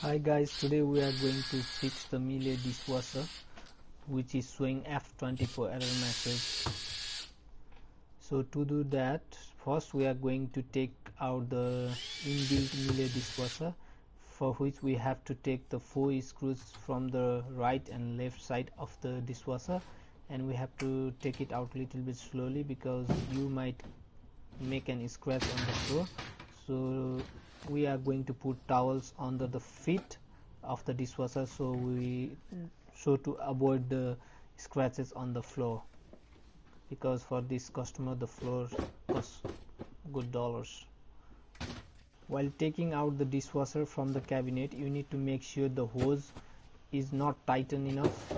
Hi guys, today we are going to fix the Miele dishwasher which is showing F24 error message. So to do that, first we are going to take out the inbuilt Miele dishwasher, for which we have to take the 4 screws from the right and left side of the dishwasher, and we have to take it out a little bit slowly because you might make an scratch on the floor. So we are going to put towels under the feet of the dishwasher so to avoid the scratches on the floor, because for this customer the floor costs good dollars. While taking out the dishwasher from the cabinet, you need to make sure the hose is not tighten enough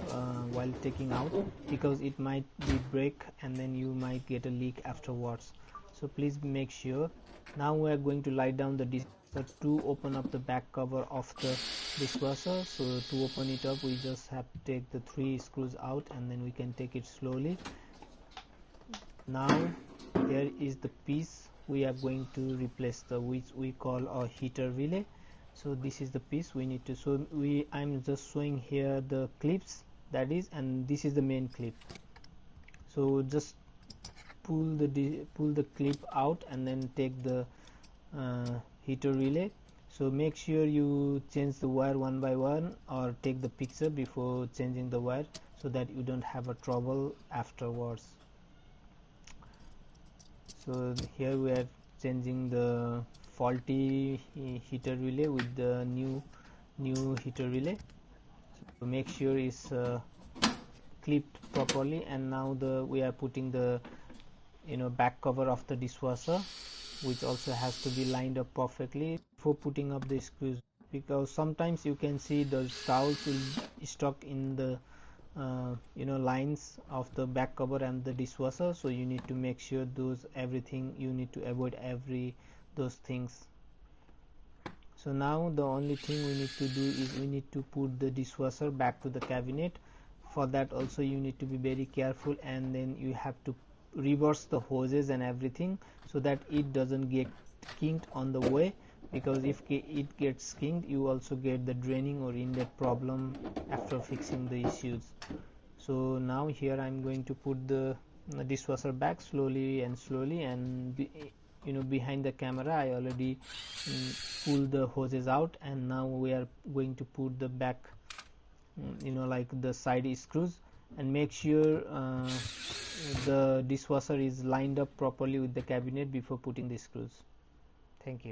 while taking out, because it might be break and then you might get a leak afterwards. So please make sure. Now we are going to lie down the dishwasher to open up the back cover of the dishwasher. So to open it up, we just have to take the 3 screws out and then we can take it slowly. Now here is the piece we are going to replace, the which we call a heater relay. So this is the piece we need to, so I'm just showing here the clips, that is, and this is the main clip. So just pull the clip out and then take the heater relay. So make sure you change the wire one by one or take the picture before changing the wire, so that you don't have a trouble afterwards. So here we are changing the faulty heater relay with the new heater relay. So make sure it's clipped properly, and now we are putting the back cover of the dishwasher, which also has to be lined up perfectly before putting up the screws, because sometimes you can see the towels will stuck in the lines of the back cover and the dishwasher. So you need to make sure everything you need to avoid those things. So now the only thing we need to do is we need to put the dishwasher back to the cabinet. For that also you need to be very careful, and then you have to reverse the hoses and everything so that it doesn't get kinked on the way, because if it gets kinked, you also get the draining or inlet problem after fixing the issues. So now here I'm going to put the dishwasher back slowly, and behind the camera I already pulled the hoses out, and now we are going to put the back like the side screws, and make sure the dishwasher is lined up properly with the cabinet before putting the screws. Thank you.